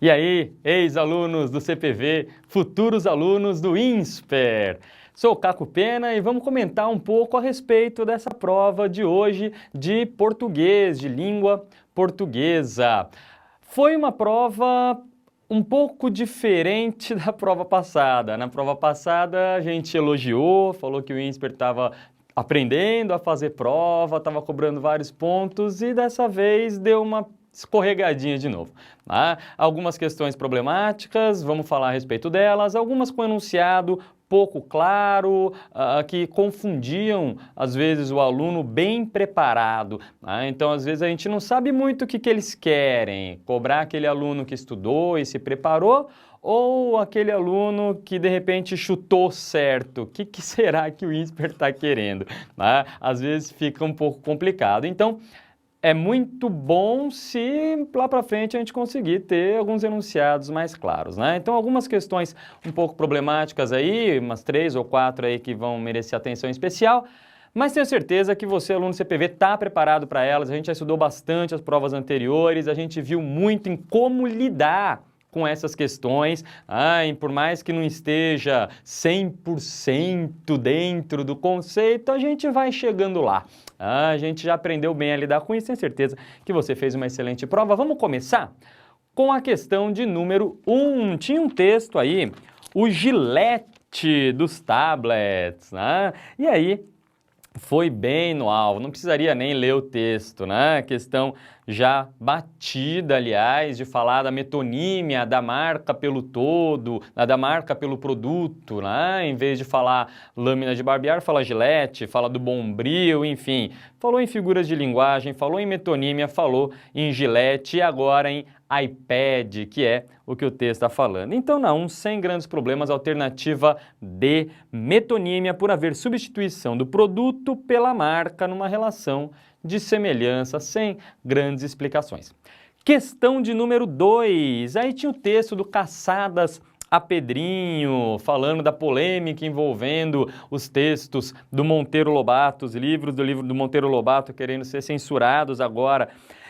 E aí, ex-alunos do CPV, futuros alunos do INSPER. Sou o Caco Pena e vamos comentar um pouco a respeito dessa prova de hoje de português, de língua portuguesa. Foi uma prova um pouco diferente da prova passada. Na prova passada a gente elogiou, falou que o INSPER estava aprendendo a fazer prova, estava cobrando vários pontos e dessa vez deu uma escorregadinha de novo. Tá? Algumas questões problemáticas, vamos falar a respeito delas, algumas com enunciado pouco claro, que confundiam, às vezes, o aluno bem preparado. Tá? Então, às vezes, a gente não sabe muito o que eles querem, cobrar aquele aluno que estudou e se preparou, ou aquele aluno que de repente chutou certo. O que será que o INSPER está querendo? Tá? Às vezes fica um pouco complicado. Então, é muito bom se lá para frente a gente conseguir ter alguns enunciados mais claros, né? Então, algumas questões um pouco problemáticas aí, umas 3 ou 4 aí que vão merecer atenção especial, mas tenho certeza que você, aluno do CPV, está preparado para elas. A gente já estudou bastante as provas anteriores, a gente viu muito em como lidar com essas questões, e por mais que não esteja 100% dentro do conceito, a gente vai chegando lá. A gente já aprendeu bem a lidar com isso, tenho certeza que você fez uma excelente prova. Vamos começar com a questão de número 1. Tinha um texto aí, o gilete dos tablets, né? E aí, foi bem no alvo, não precisaria nem ler o texto, né? Questão já batida, aliás, de falar da metonímia, da marca pelo todo, da marca pelo produto, né? Em vez de falar lâmina de barbear, fala gilete, fala do bombril, enfim. Falou em figuras de linguagem, falou em metonímia, falou em gilete e agora em iPad, que é o que o texto está falando. Então, na 1, sem grandes problemas, alternativa D, metonímia, por haver substituição do produto pela marca numa relação de semelhança, sem grandes explicações. Questão de número 2, aí tinha o texto do Caçadas a Pedrinho, falando da polêmica envolvendo os textos do Monteiro Lobato, os livros do livro do Monteiro Lobato querendo ser censurados agora.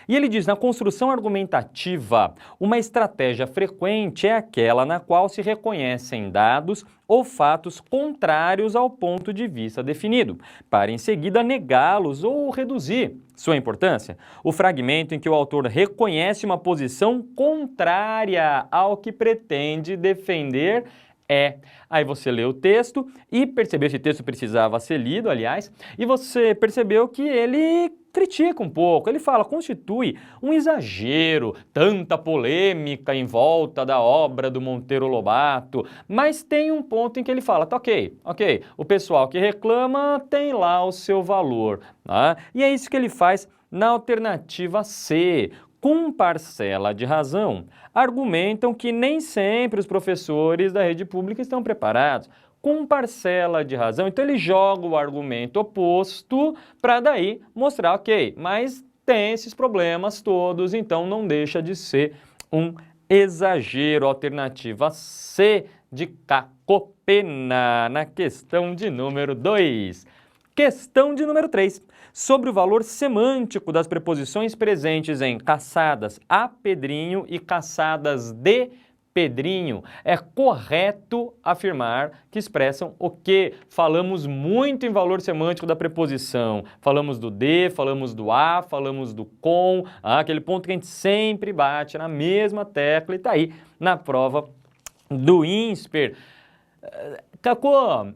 E ele diz, na construção argumentativa, uma estratégia frequente é aquela na qual se reconhecem dados ou fatos contrários ao ponto de vista definido, para em seguida negá-los ou reduzir sua importância. O fragmento em que o autor reconhece uma posição contrária ao que pretende defender Aí você lê o texto e percebeu que esse texto precisava ser lido, aliás, e você percebeu que ele critica um pouco, ele fala, constitui um exagero, tanta polêmica em volta da obra do Monteiro Lobato, mas tem um ponto em que ele fala, tá ok, o pessoal que reclama tem lá o seu valor, tá? E é isso que ele faz na alternativa C, com parcela de razão, argumentam que nem sempre os professores da rede pública estão preparados. Com parcela de razão, então ele joga o argumento oposto para daí mostrar, ok, mas tem esses problemas todos, então não deixa de ser um exagero. Alternativa C de Cacopena, na questão de número 2. Questão de número 3. Sobre o valor semântico das preposições presentes em Caçadas a Pedrinho e Caçadas de Pedrinho. É correto afirmar que expressam o quê? Falamos muito em valor semântico da preposição. Falamos do de, falamos do a, falamos do com, aquele ponto que a gente sempre bate na mesma tecla e está aí na prova do INSPER. Cacô,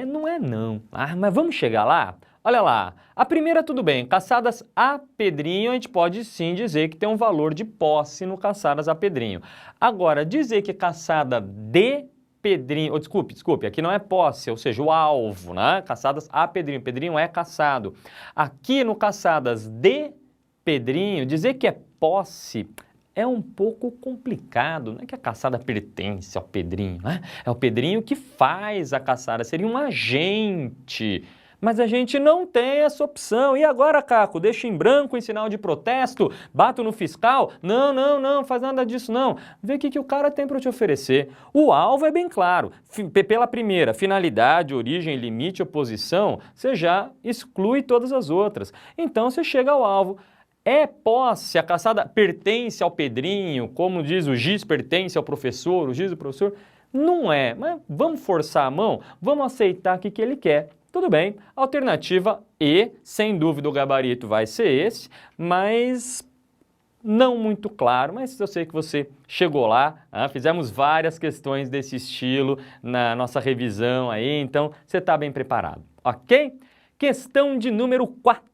não é não. Mas vamos chegar lá? Olha lá, a primeira tudo bem, Caçadas a Pedrinho, a gente pode sim dizer que tem um valor de posse no Caçadas a Pedrinho. Agora, dizer que Caçada de Pedrinho, desculpe, aqui não é posse, ou seja, o alvo, né? Caçadas a Pedrinho, Pedrinho é caçado. Aqui no Caçadas de Pedrinho, dizer que é posse é um pouco complicado, não é que a caçada pertence ao Pedrinho, né? É o Pedrinho que faz a caçada, seria um agente. Mas a gente não tem essa opção. E agora, Caco, deixa em branco em sinal de protesto? Bato no fiscal? Não, faz nada disso não. Vê o que o cara tem para te oferecer. O alvo é bem claro. Pela primeira, finalidade, origem, limite, oposição, você já exclui todas as outras. Então você chega ao alvo. É posse, a caçada pertence ao Pedrinho, como diz o giz pertence ao professor, o giz do professor? Não é, mas vamos forçar a mão? Vamos aceitar o que ele quer. Tudo bem, alternativa E, sem dúvida o gabarito vai ser esse, mas não muito claro, mas eu sei que você chegou lá, fizemos várias questões desse estilo na nossa revisão aí, então você está bem preparado, ok? Questão de número 4.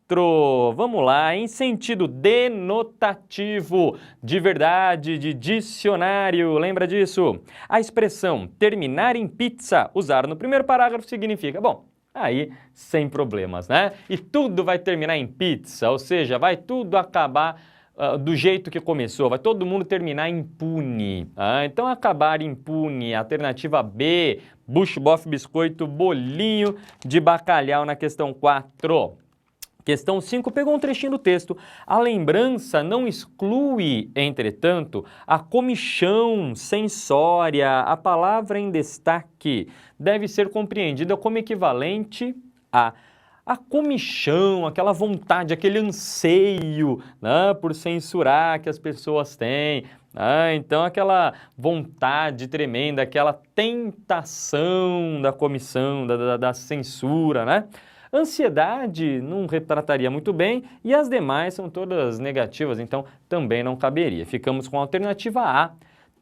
Vamos lá, em sentido denotativo, de verdade, de dicionário, lembra disso? A expressão terminar em pizza, usar no primeiro parágrafo, significa, bom, aí sem problemas, né? E tudo vai terminar em pizza, ou seja, vai tudo acabar do jeito que começou, vai todo mundo terminar impune. Então, acabar impune, alternativa B, bucho, bofe, biscoito, bolinho de bacalhau na questão 4. Questão 5, pegou um trechinho do texto. A lembrança não exclui, entretanto, a comichão sensória. A palavra em destaque deve ser compreendida como equivalente a comichão, aquela vontade, aquele anseio, né, por censurar que as pessoas têm. Então, aquela vontade tremenda, aquela tentação da comissão, da censura, né? Ansiedade não retrataria muito bem e as demais são todas negativas, então também não caberia. Ficamos com a alternativa A,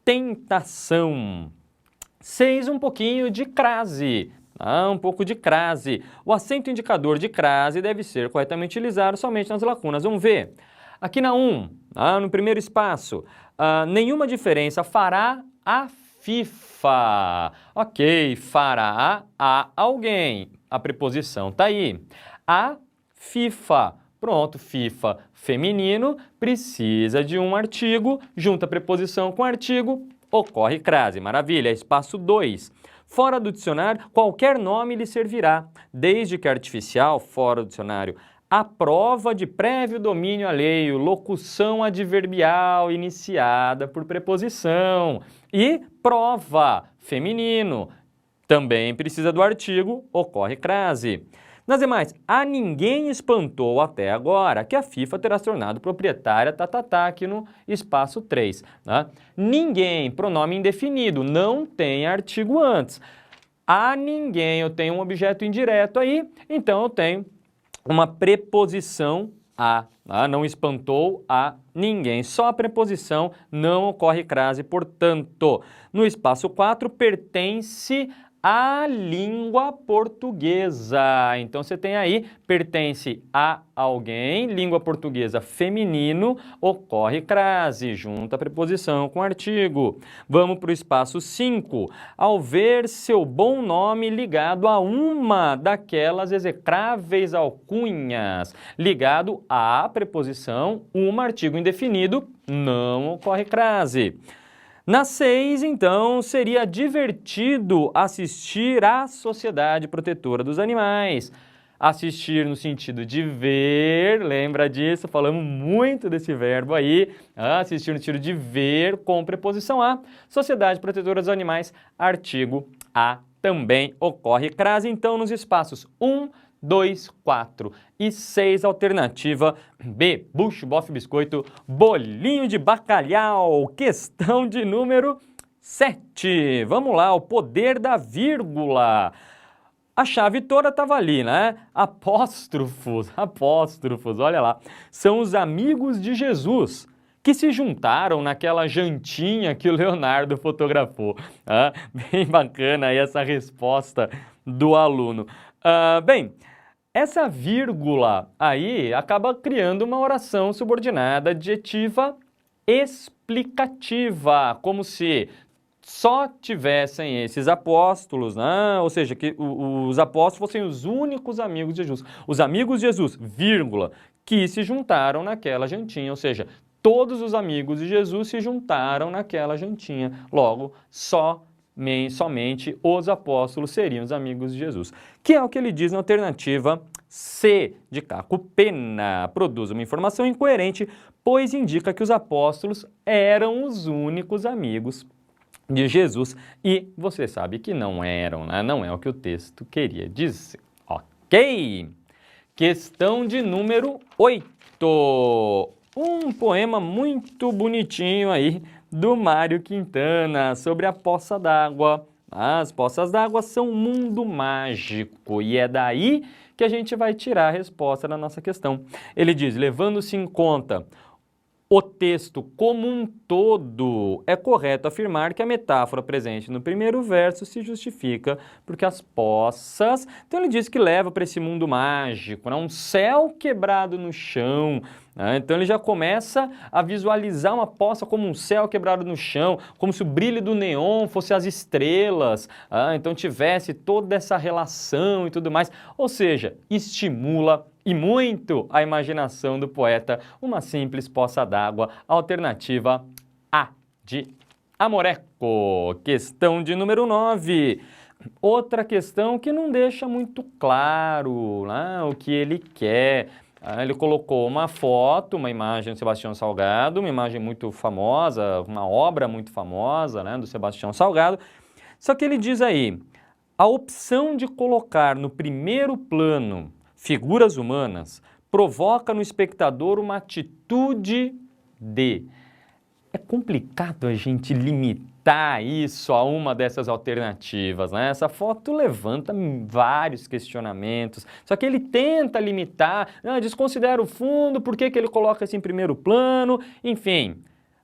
tentação. 6, um pouquinho de crase. Um pouco de crase. O acento indicador de crase deve ser corretamente utilizado somente nas lacunas. Vamos ver. Aqui na 1, no primeiro espaço, nenhuma diferença fará a FIFA. Ok, fará a alguém. A preposição está aí. A FIFA. Pronto, FIFA feminino precisa de um artigo, junta a preposição com artigo, ocorre crase. Maravilha. Espaço 2. Fora do dicionário, qualquer nome lhe servirá, desde que artificial, fora do dicionário. A prova de prévio domínio alheio, locução adverbial iniciada por preposição. E prova, feminino, também precisa do artigo, ocorre crase. Nas demais, a ninguém espantou até agora que a FIFA terá se tornado proprietária, aqui no espaço 3. Né? Ninguém, pronome indefinido, não tem artigo antes. A ninguém, eu tenho um objeto indireto aí, então eu tenho uma preposição a. Não espantou a ninguém. Só a preposição, não ocorre crase, portanto. No espaço 4, pertence à língua portuguesa. Então, você tem aí, pertence a alguém, língua portuguesa feminino, ocorre crase, junta a preposição com artigo. Vamos para o espaço 5. Ao ver seu bom nome ligado a uma daquelas execráveis alcunhas, ligado à preposição, artigo indefinido, não ocorre crase. Na 6, então, seria divertido assistir à Sociedade Protetora dos Animais. Assistir no sentido de ver, lembra disso? Falamos muito desse verbo aí. Assistir no sentido de ver com preposição a. Sociedade Protetora dos Animais, artigo a também ocorre crase. Então, nos espaços 1, 2, 4 e 6, alternativa B, bucho, bofe, biscoito, bolinho de bacalhau. Questão de número 7. Vamos lá, o poder da vírgula. A chave toda estava ali, né? Apóstrofos, olha lá. São os amigos de Jesus que se juntaram naquela jantinha que o Leonardo fotografou. Bem bacana aí essa resposta do aluno. Bem, essa vírgula aí acaba criando uma oração subordinada adjetiva explicativa, como se só tivessem esses apóstolos, né? Ou seja, que os apóstolos fossem os únicos amigos de Jesus. Os amigos de Jesus, vírgula, que se juntaram naquela jantinha, ou seja, todos os amigos de Jesus se juntaram naquela jantinha. Logo, somente os apóstolos seriam os amigos de Jesus. Que é o que ele diz na alternativa C, de Caco Pena. Produz uma informação incoerente, pois indica que os apóstolos eram os únicos amigos de Jesus. E você sabe que não eram, né? Não é o que o texto queria dizer. Ok? Questão de número 8. um poema muito bonitinho aí do Mário Quintana sobre a poça d'água. As poças d'água são um mundo mágico e é daí que a gente vai tirar a resposta da nossa questão. Ele diz, levando-se em conta o texto como um todo, é correto afirmar que a metáfora presente no primeiro verso se justifica porque as poças... Então ele diz que leva para esse mundo mágico, né? Um céu quebrado no chão, né? Então ele já começa a visualizar uma poça como um céu quebrado no chão, como se o brilho do neon fosse as estrelas, então tivesse toda essa relação e tudo mais. Ou seja, estimula e muito a imaginação do poeta, uma simples poça d'água, alternativa A de Amoreco. Questão de número 9. Outra questão que não deixa muito claro, né, o que ele quer. Ele colocou uma foto, uma imagem do Sebastião Salgado, uma imagem muito famosa, uma obra muito famosa, né, do Sebastião Salgado. Só que ele diz aí, a opção de colocar no primeiro plano figuras humanas provoca no espectador uma atitude de... É complicado a gente limitar isso a uma dessas alternativas, né? Essa foto levanta vários questionamentos, só que ele tenta limitar, desconsidera o fundo, por que ele coloca isso em primeiro plano, enfim...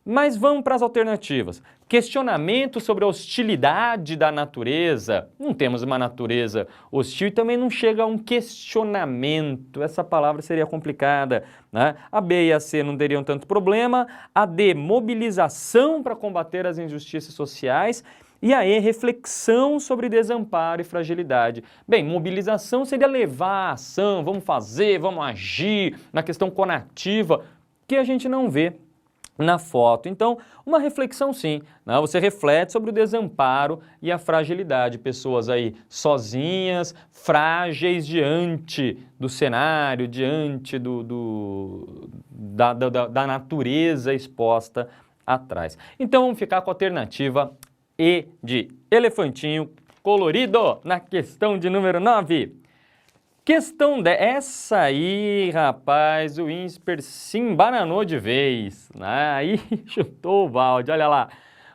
Mas vamos para as alternativas. Questionamento sobre a hostilidade da natureza. Não temos uma natureza hostil e também não chega a um questionamento. Essa palavra seria complicada, né? A B e a C não teriam tanto problema. A D, mobilização para combater as injustiças sociais. E a E, reflexão sobre desamparo e fragilidade. Bem, mobilização seria levar a ação, vamos fazer, vamos agir na questão conativa, que a gente não vê na foto. Então, uma reflexão sim, né? Você reflete sobre o desamparo e a fragilidade, pessoas aí sozinhas, frágeis diante do cenário, diante da natureza exposta atrás. Então, vamos ficar com a alternativa E de elefantinho colorido na questão de número 9. Questão 10. Essa aí, rapaz, o INSPER se embananou de vez, né? Aí chutou o balde, olha lá.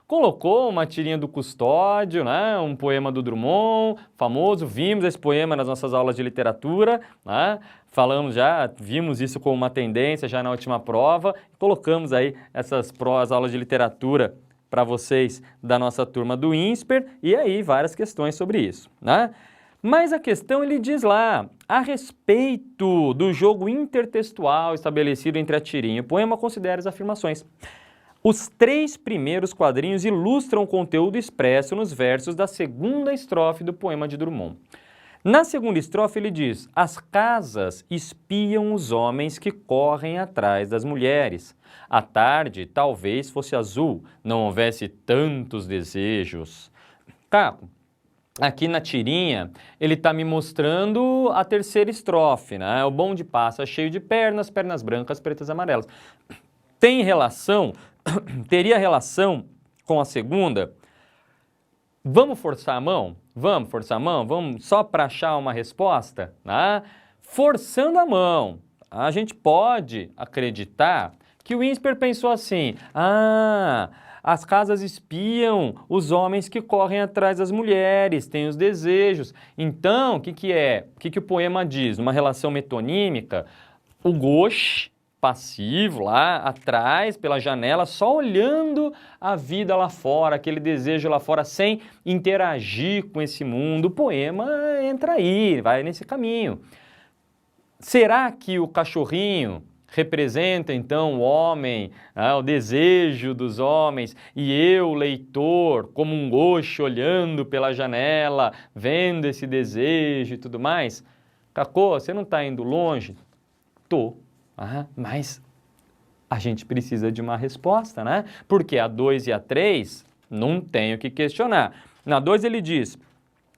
Colocou uma tirinha do Custódio, né? Um poema do Drummond, famoso, vimos esse poema nas nossas aulas de literatura, né? Falamos já, vimos isso como uma tendência já na última prova, colocamos aí essas aulas de literatura para vocês da nossa turma do INSPER, e aí várias questões sobre isso, né? Mas a questão, ele diz lá, a respeito do jogo intertextual estabelecido entre a tirinha e o poema, considere as afirmações. Os 3 primeiros quadrinhos ilustram o conteúdo expresso nos versos da segunda estrofe do poema de Drummond. Na segunda estrofe ele diz, as casas espiam os homens que correm atrás das mulheres. A tarde talvez fosse azul, não houvesse tantos desejos. Caco, aqui na tirinha, ele está me mostrando a terceira estrofe, né? O bonde passa cheio de pernas, pernas brancas, pretas e amarelas. Tem relação, teria relação com a segunda? Vamos forçar a mão? Vamos forçar a mão? Vamos só para achar uma resposta? Né? Forçando a mão, a gente pode acreditar que o INSPER pensou assim, as casas espiam os homens que correm atrás das mulheres, têm os desejos. Então, o que é? O que o poema diz? Uma relação metonímica, o gauche passivo lá atrás, pela janela, só olhando a vida lá fora, aquele desejo lá fora, sem interagir com esse mundo. O poema entra aí, vai nesse caminho. Será que o cachorrinho representa então o homem, o desejo dos homens, e eu, leitor, como um gauche olhando pela janela, vendo esse desejo e tudo mais? Cacô, você não está indo longe? Tô, mas a gente precisa de uma resposta, né? Porque a 2 e a 3 não tem o que questionar. Na 2 ele diz,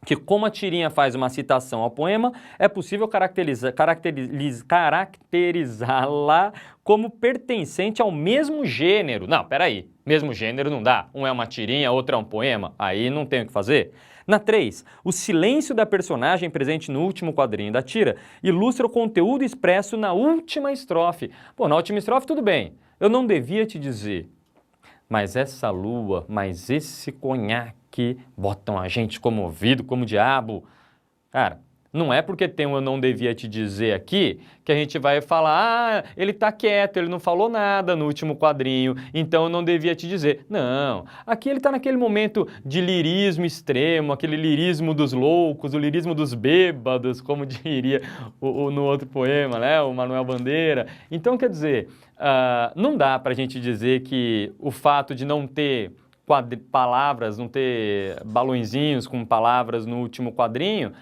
que como a tirinha faz uma citação ao poema, é possível caracterizá-la como pertencente ao mesmo gênero. Não, peraí, mesmo gênero não dá. Um é uma tirinha, outro é um poema, aí não tem o que fazer. Na 3, o silêncio da personagem presente no último quadrinho da tira ilustra o conteúdo expresso na última estrofe. Pô, na última estrofe tudo bem, eu não devia te dizer, mas essa lua, mas esse conhaque botam a gente comovido como diabo. Cara, não é porque tem um eu não devia te dizer aqui que a gente vai falar, ah, ele tá quieto, ele não falou nada no último quadrinho, então eu não devia te dizer. Não, aqui ele tá naquele momento de lirismo extremo, aquele lirismo dos loucos, o lirismo dos bêbados, como diria no outro poema, né, o Manuel Bandeira. Então, quer dizer, não dá pra gente dizer que o fato de não ter palavras, não ter balõezinhos com palavras no último quadrinho,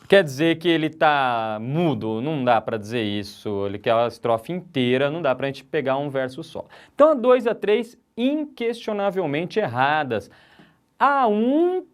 quer dizer que ele tá mudo, não dá para dizer isso, ele quer a estrofe inteira, não dá para a gente pegar um verso só. Então a 2 e a 3 inquestionavelmente erradas. A 1,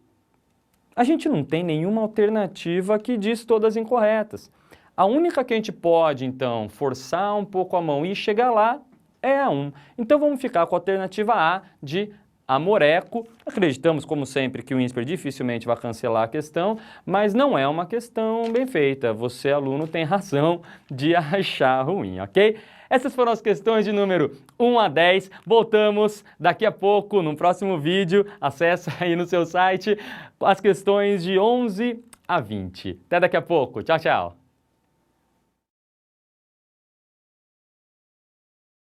a gente não tem nenhuma alternativa que diz todas incorretas. A única que a gente pode, então, forçar um pouco a mão e chegar lá é a 1. Então vamos ficar com a alternativa A de amoreco. Acreditamos, como sempre, que o INSPER dificilmente vai cancelar a questão, mas não é uma questão bem feita. Você, aluno, tem razão de achar ruim, ok? Essas foram as questões de número 1 a 10. Voltamos daqui a pouco, no próximo vídeo. Acesse aí no seu site as questões de 11 a 20. Até daqui a pouco. Tchau, tchau.